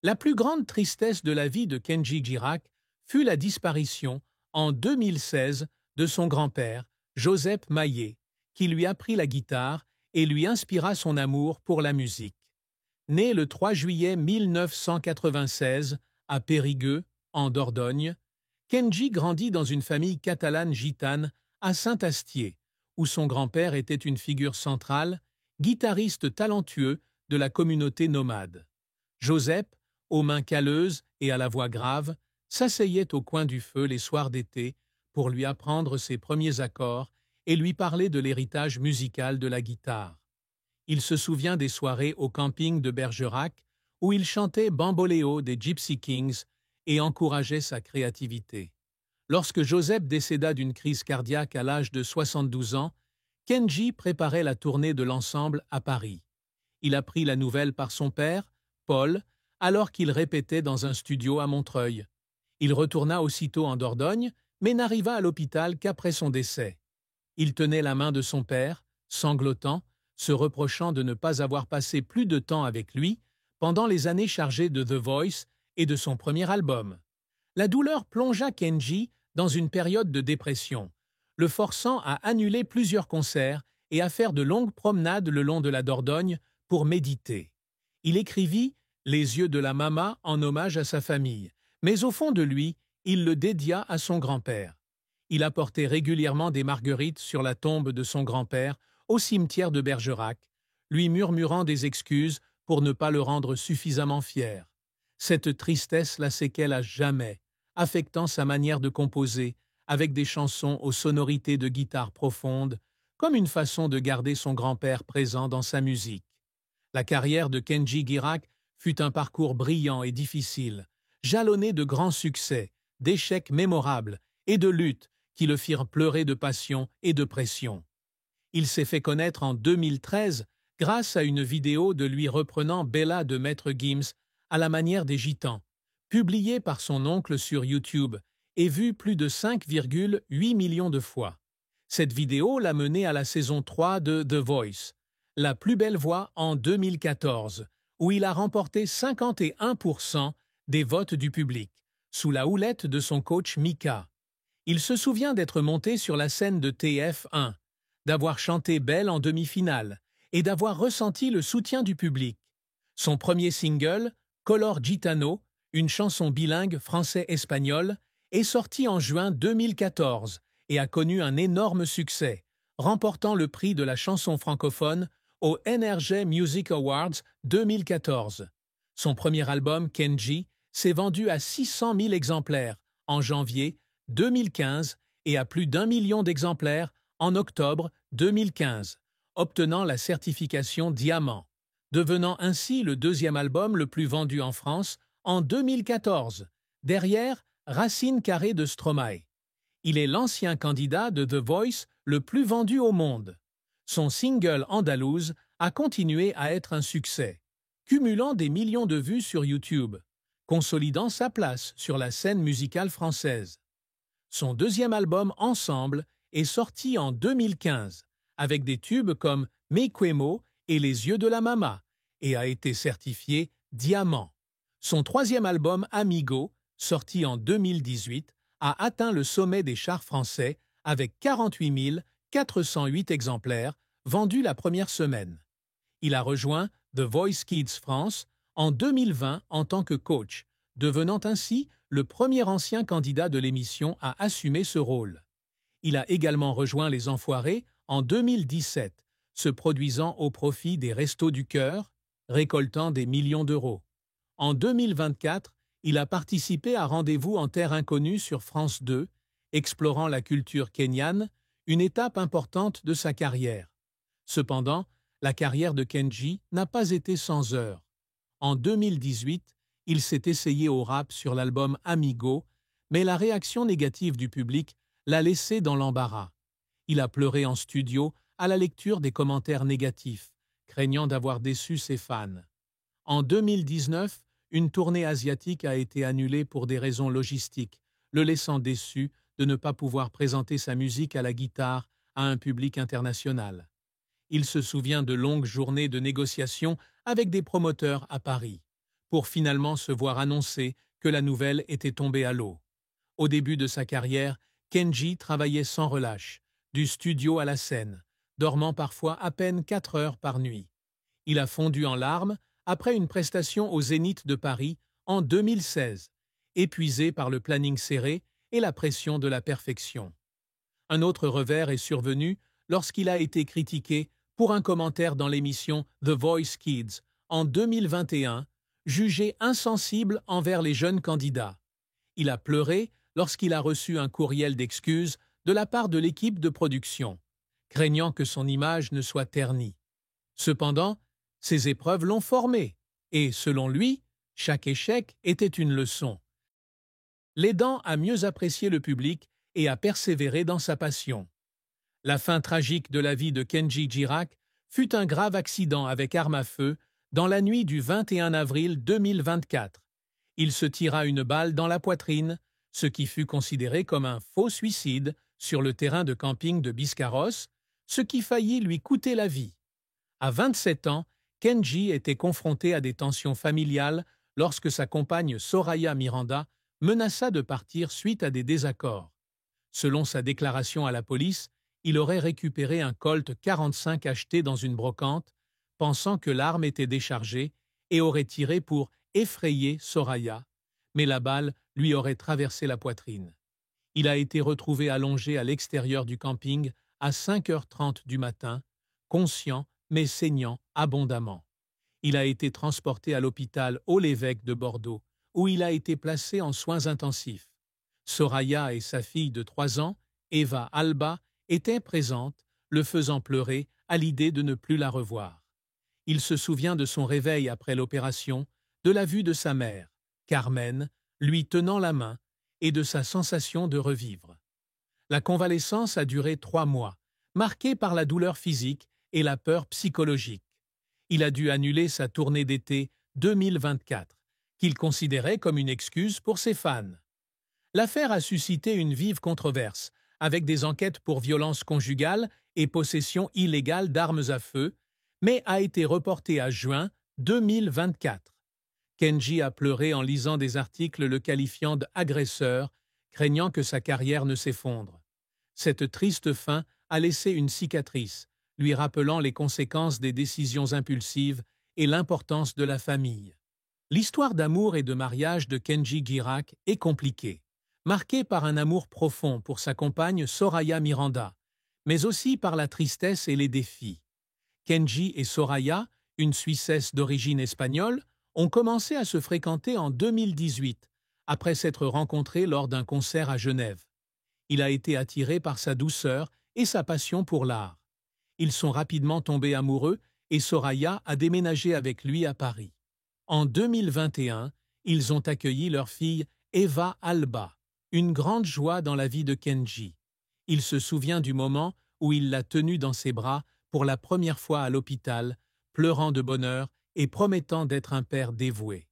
La plus grande tristesse de la vie de Kenji Girac fut la disparition, en 2016, de son grand-père, Joseph Maillet, qui lui apprit la guitare et lui inspira son amour pour la musique. Né le 3 juillet 1996 à Périgueux, en Dordogne, Kenji grandit dans une famille catalane gitane à Saint-Astier, où son grand-père était une figure centrale, guitariste talentueux de la communauté nomade. Joseph, aux mains calleuses et à la voix grave, s'asseyait au coin du feu les soirs d'été pour lui apprendre ses premiers accords et lui parler de l'héritage musical de la guitare. Il se souvient des soirées au camping de Bergerac où il chantait Bamboléo des Gypsy Kings et encourageait sa créativité. Lorsque Joseph décéda d'une crise cardiaque à l'âge de 72 ans, Kenji préparait la tournée de l'ensemble à Paris. Il apprit la nouvelle par son père, Paul, alors qu'il répétait dans un studio à Montreuil. Il retourna aussitôt en Dordogne, mais n'arriva à l'hôpital qu'après son décès. Il tenait la main de son père, sanglotant, se reprochant de ne pas avoir passé plus de temps avec lui pendant les années chargées de The Voice et de son premier album. La douleur plongea Kenji dans une période de dépression, le forçant à annuler plusieurs concerts et à faire de longues promenades le long de la Dordogne pour méditer. Il écrivit « Les yeux de la mama » en hommage à sa famille, mais au fond de lui, il le dédia à son grand-père. Il apportait régulièrement des marguerites sur la tombe de son grand-père au cimetière de Bergerac, lui murmurant des excuses pour ne pas le rendre suffisamment fier. Cette tristesse la séquelle à jamais, affectant sa manière de composer, avec des chansons aux sonorités de guitare profondes, comme une façon de garder son grand-père présent dans sa musique. La carrière de Kenji Girac fut un parcours brillant et difficile, jalonné de grands succès, d'échecs mémorables et de luttes qui le firent pleurer de passion et de pression. Il s'est fait connaître en 2013 grâce à une vidéo de lui reprenant Bella de Maître Gims à la manière des Gitans, publiée par son oncle sur YouTube et vue plus de 5,8 millions de fois. Cette vidéo l'a mené à la saison 3 de The Voice, La plus belle voix en 2014, où il a remporté 51% des votes du public, sous la houlette de son coach Mika. Il se souvient d'être monté sur la scène de TF1, d'avoir chanté Belle en demi-finale et d'avoir ressenti le soutien du public. Son premier single, Color Gitano, une chanson bilingue français-espagnol, est sorti en juin 2014 et a connu un énorme succès, remportant le prix de la chanson francophone au NRJ Music Awards 2014. Son premier album, Kenji, s'est vendu à 600 000 exemplaires en janvier 2015 et à plus d'1 million d'exemplaires en octobre 2015, obtenant la certification Diamant, devenant ainsi le deuxième album le plus vendu en France en 2014, derrière Racine carrée de Stromae. Il est l'ancien candidat de The Voice le plus vendu au monde. Son single Andalouse a continué à être un succès, cumulant des millions de vues sur YouTube, consolidant sa place sur la scène musicale française. Son deuxième album Ensemble est sorti en 2015, avec des tubes comme Mequemo et Les yeux de la mama, et a été certifié Diamant. Son troisième album Amigo, sorti en 2018, a atteint le sommet des charts français avec 48 408 exemplaires vendus la première semaine. Il a rejoint The Voice Kids France en 2020 en tant que coach, devenant ainsi le premier ancien candidat de l'émission à assumer ce rôle. Il a également rejoint Les Enfoirés en 2017, se produisant au profit des Restos du Cœur, récoltant des millions d'euros. En 2024, il a participé à Rendez-vous en terre inconnue sur France 2, explorant la culture kenyane, une étape importante de sa carrière. Cependant, la carrière de Kenji n'a pas été sans heurts. En 2018, il s'est essayé au rap sur l'album Amigo, mais la réaction négative du public l'a laissé dans l'embarras. Il a pleuré en studio à la lecture des commentaires négatifs, craignant d'avoir déçu ses fans. En 2019, une tournée asiatique a été annulée pour des raisons logistiques, le laissant déçu de ne pas pouvoir présenter sa musique à la guitare à un public international. Il se souvient de longues journées de négociations avec des promoteurs à Paris, pour finalement se voir annoncer que la nouvelle était tombée à l'eau. Au début de sa carrière, Kenji travaillait sans relâche, du studio à la scène, dormant parfois à peine 4 heures par nuit. Il a fondu en larmes après une prestation au Zénith de Paris en 2016, épuisé par le planning serré et la pression de la perfection. Un autre revers est survenu lorsqu'il a été critiqué pour un commentaire dans l'émission The Voice Kids en 2021, jugé insensible envers les jeunes candidats. Il a pleuré lorsqu'il a reçu un courriel d'excuses de la part de l'équipe de production, craignant que son image ne soit ternie. Cependant, ces épreuves l'ont formé, et, selon lui, chaque échec était une leçon, l'aidant à mieux apprécier le public et à persévérer dans sa passion. La fin tragique de la vie de Kenji Girac fut un grave accident avec arme à feu dans la nuit du 21 avril 2024. Il se tira une balle dans la poitrine, ce qui fut considéré comme un faux suicide sur le terrain de camping de Biscarrosse, ce qui faillit lui coûter la vie. À 27 ans, Kenji était confronté à des tensions familiales lorsque sa compagne Soraya Miranda menaça de partir suite à des désaccords. Selon sa déclaration à la police, il aurait récupéré un Colt 45 acheté dans une brocante, pensant que l'arme était déchargée, et aurait tiré pour effrayer Soraya, mais la balle lui aurait traversé la poitrine. Il a été retrouvé allongé à l'extérieur du camping à 5h30 du matin, conscient mais saignant abondamment. Il a été transporté à l'hôpital Haut-l'Évêque de Bordeaux, où il a été placé en soins intensifs. Soraya et sa fille de 3 ans, Eva Alba, étaient présentes, le faisant pleurer à l'idée de ne plus la revoir. Il se souvient de son réveil après l'opération, de la vue de sa mère, Carmen, lui tenant la main, et de sa sensation de revivre. La convalescence a duré 3 mois, marquée par la douleur physique et la peur psychologique. Il a dû annuler sa tournée d'été 2024, qu'il considérait comme une excuse pour ses fans. L'affaire a suscité une vive controverse, avec des enquêtes pour violence conjugale et possession illégale d'armes à feu, mais a été reportée à juin 2024. Kenji a pleuré en lisant des articles le qualifiant d'agresseur, craignant que sa carrière ne s'effondre. Cette triste fin a laissé une cicatrice, lui rappelant les conséquences des décisions impulsives et l'importance de la famille. L'histoire d'amour et de mariage de Kenji Girac est compliquée, marquée par un amour profond pour sa compagne Soraya Miranda, mais aussi par la tristesse et les défis. Kenji et Soraya, une Suissesse d'origine espagnole, ont commencé à se fréquenter en 2018, après s'être rencontrés lors d'un concert à Genève. Il a été attiré par sa douceur et sa passion pour l'art. Ils sont rapidement tombés amoureux et Soraya a déménagé avec lui à Paris. En 2021, ils ont accueilli leur fille Eva Alba, une grande joie dans la vie de Kenji. Il se souvient du moment où il l'a tenue dans ses bras pour la première fois à l'hôpital, pleurant de bonheur et promettant d'être un père dévoué.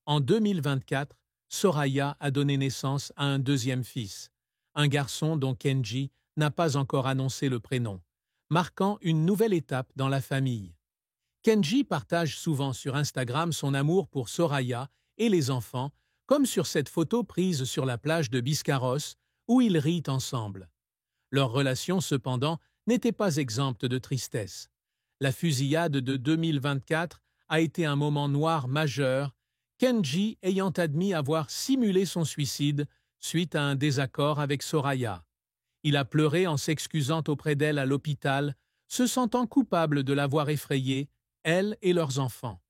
En 2024, Soraya a donné naissance à un deuxième fils, un garçon dont Kenji n'a pas encore annoncé le prénom, marquant une nouvelle étape dans la famille. Kenji partage souvent sur Instagram son amour pour Soraya et les enfants, comme sur cette photo prise sur la plage de Biscarrosse, où ils rient ensemble. Leur relation, cependant, n'était pas exempte de tristesse. La fusillade de 2024 a été un moment noir majeur, Kenji ayant admis avoir simulé son suicide suite à un désaccord avec Soraya. Il a pleuré en s'excusant auprès d'elle à l'hôpital, se sentant coupable de l'avoir effrayée, elle et leurs enfants.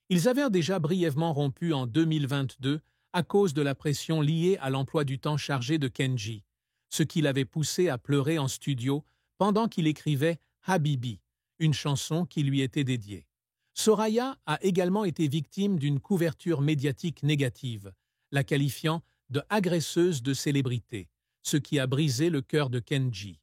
Ils avaient déjà brièvement rompu en 2022 à cause de la pression liée à l'emploi du temps chargé de Kenji, ce qui l'avait poussé à pleurer en studio pendant qu'il écrivait Habibi, une chanson qui lui était dédiée. Soraya a également été victime d'une couverture médiatique négative, la qualifiant de agresseuse de célébrité, ce qui a brisé le cœur de Kenji.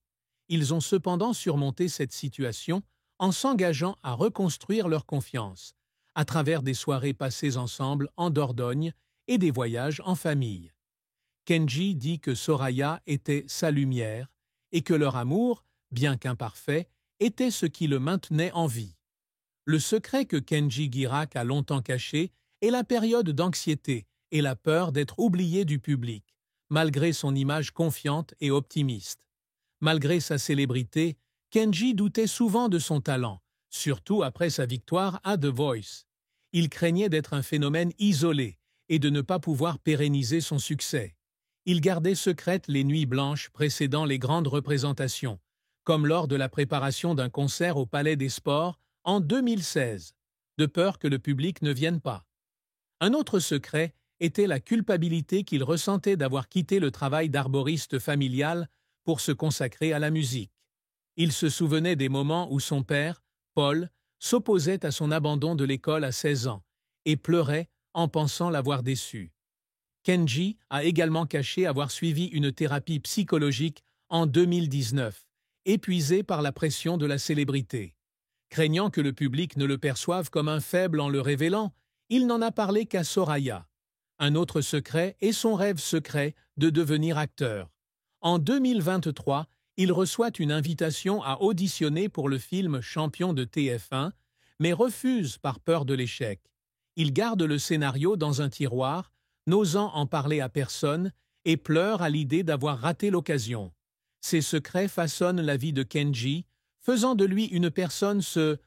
Ils ont cependant surmonté cette situation en s'engageant à reconstruire leur confiance, à travers des soirées passées ensemble en Dordogne et des voyages en famille. Kenji dit que Soraya était sa lumière et que leur amour, bien qu'imparfait, était ce qui le maintenait en vie. Le secret que Kenji Girac a longtemps caché et la période d'anxiété et la peur d'être oublié du public, malgré son image confiante et optimiste. Malgré sa célébrité, Kenji doutait souvent de son talent, surtout après sa victoire à The Voice. Il craignait d'être un phénomène isolé et de ne pas pouvoir pérenniser son succès. Il gardait secrètes les nuits blanches précédant les grandes représentations, comme lors de la préparation d'un concert au Palais des Sports en 2016, de peur que le public ne vienne pas. Un autre secret était la culpabilité qu'il ressentait d'avoir quitté le travail d'arboriste familial pour se consacrer à la musique. Il se souvenait des moments où son père, Paul, s'opposait à son abandon de l'école à 16 ans et pleurait en pensant l'avoir déçu. Kenji a également caché avoir suivi une thérapie psychologique en 2019, épuisé par la pression de la célébrité. Craignant que le public ne le perçoive comme un faible en le révélant, il n'en a parlé qu'à Soraya. Un autre secret est son rêve secret de devenir acteur. En 2023, il reçoit une invitation à auditionner pour le film Champion de TF1, mais refuse par peur de l'échec. Il garde le scénario dans un tiroir, n'osant en parler à personne, et pleure à l'idée d'avoir raté l'occasion. Ces secrets façonnent la vie de Kenji, faisant de lui une personne se